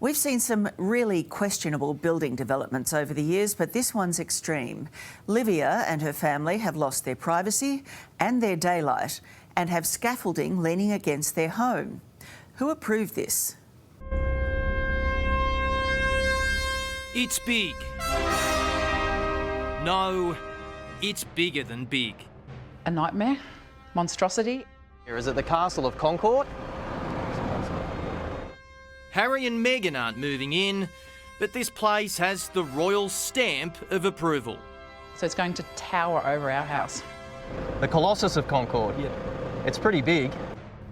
We've seen some really questionable building developments over the years, but this one's extreme. Livia and her family have lost their privacy and their daylight and have scaffolding leaning against their home. Who approved this? It's big. No, it's bigger than big. A nightmare, monstrosity. Is it the Castle of Concord? Harry and Meghan aren't moving in, but this place has the royal stamp of approval. So it's going to tower over our house. The Colossus of Concord? Yeah. It's pretty big.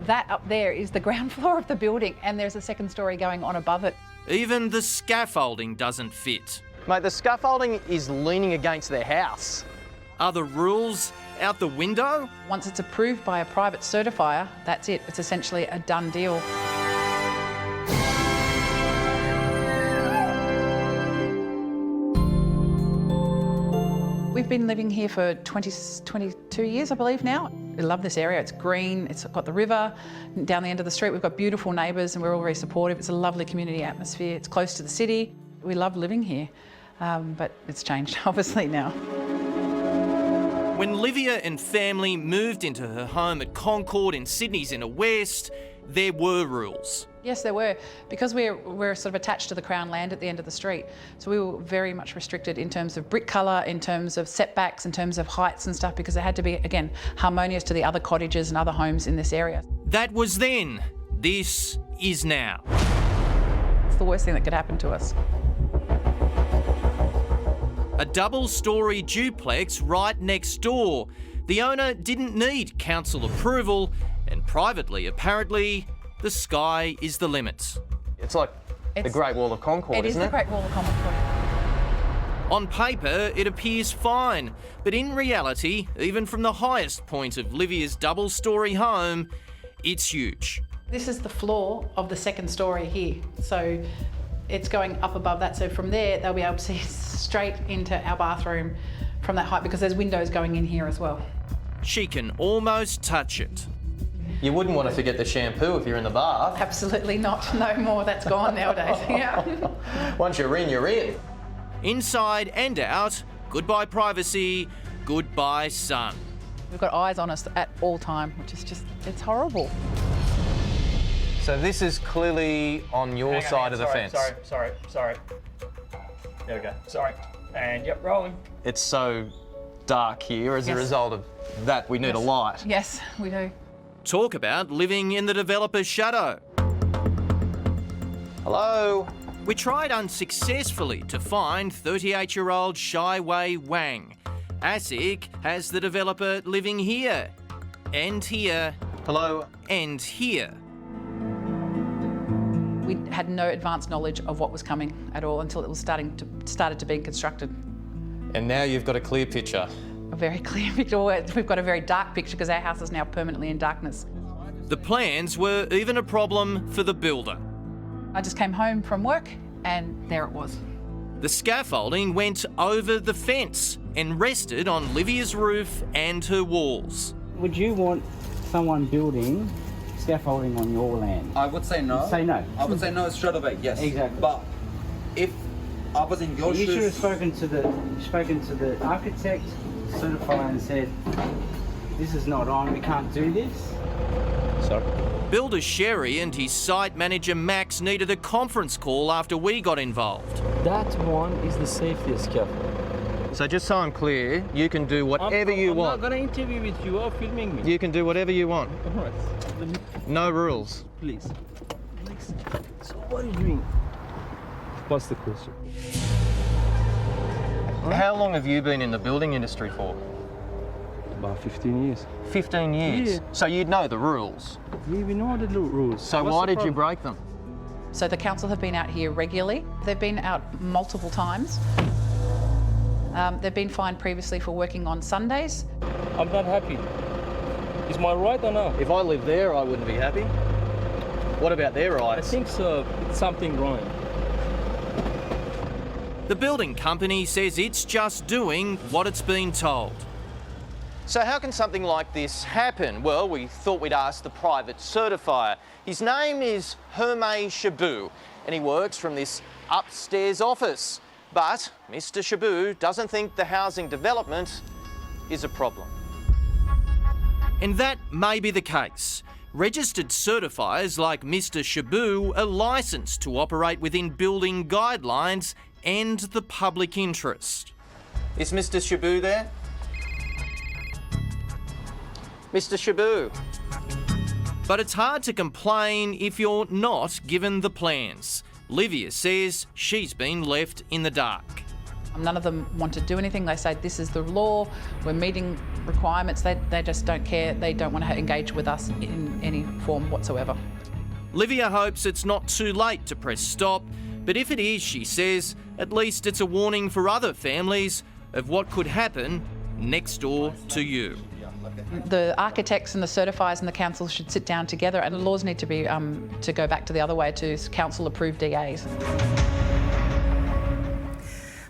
That up there is the ground floor of the building, and there's a second story going on above it. Even the scaffolding doesn't fit. Mate, the scaffolding is leaning against their house. Are the rules out the window? Once it's approved by a private certifier, that's it. It's essentially a done deal. We've been living here for 22 years, I believe now. We love this area. It's green, it's got the river. Down the end of the street, we've got beautiful neighbours and we're all very supportive. It's a lovely community atmosphere. It's close to the city. We love living here, but it's changed, obviously, now. When Livia and family moved into her home at Concord in Sydney's inner west, there were rules. Yes, there were, because we're sort of attached to the Crown land at the end of the street. So we were very much restricted in terms of brick colour, in terms of setbacks, in terms of heights and stuff, because it had to be, again, harmonious to the other cottages and other homes in this area. That was then. This is now. It's the worst thing that could happen to us. A double-storey duplex right next door. The owner didn't need council approval, and privately, apparently, the sky is the limit. It's like the Great Wall of Concord, isn't it? It is the Great Wall of Concord. On paper, it appears fine, but in reality, even from the highest point of Livia's double-storey home, it's huge. This is the floor of the second story here, so it's going up above that. So from there, they'll be able to see straight into our bathroom from that height, because there's windows going in here as well. She can almost touch it. You wouldn't want to forget the shampoo if you're in the bath. Absolutely not. No more. That's gone nowadays. Yeah. Once you're in, you're in. Inside and out, goodbye privacy, goodbye sun. We've got eyes on us at all time, which is just, it's horrible. So this is clearly on your side of the fence. Sorry. There we go. Sorry. And yep, rolling. It's so dark here as a result of that. We need a light. Yes, we do. Talk about living in the developer's shadow. Hello? We tried unsuccessfully to find 38-year-old Shai Wei Wang. ASIC has the developer living here, and here, Hello? and here. We had no advanced knowledge of what was coming at all until it was started to be constructed. And now you've got a clear picture. A very clear picture. We've got a very dark picture because our house is now permanently in darkness. The plans were even a problem for the builder. I just came home from work and there it was. The scaffolding went over the fence and rested on Livia's roof and her walls. Would you want someone building scaffolding on your land? I would say no. Say no. I would say no straight away, yes. Exactly. But if I was in your You should have shoes... spoken to the architect, certifier, and said, this is not on, we can't do this. Sorry. Builder Sherry and his site manager Max needed a conference call after we got involved. That one is the safest scaffold. So just so I'm clear, you can do whatever you want. I'm not going to interview with you or filming me. You can do whatever you want. All right. No rules. Please. So what are you doing? What's the question? How long have you been in the building industry for? About 15 years. 15 years? Yeah. So you'd know the rules. We know the rules. So What's why the did you problem? break them? So the council have been out here regularly. They've been out multiple times. They've been fined previously for working on Sundays. I'm not happy. Is my right or no? If I lived there, I wouldn't be happy. What about their I rights? think so. Something wrong. The building company says it's just doing what it's been told. So how can something like this happen? Well, we thought we'd ask the private certifier. His name is Hermé Chabot, and he works from this upstairs office. But Mr. Shabu doesn't think the housing development is a problem. And that may be the case. Registered certifiers like Mr. Shabu are licensed to operate within building guidelines and the public interest. Is Mr. Shabu there? Mr. Shabu. But it's hard to complain if you're not given the plans. Livia says she's been left in the dark. None of them want to do anything. They say this is the law, we're meeting requirements. They just don't care. They don't want to engage with us in any form whatsoever. Livia hopes it's not too late to press stop, but if it is, she says, at least it's a warning for other families of what could happen next door to you. The architects and the certifiers and the council should sit down together, and the laws need to be to go back to the other way, to council-approved DAs.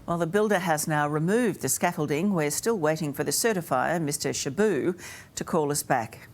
Well, the builder has now removed the scaffolding. We're still waiting for the certifier, Mr. Shabu, to call us back.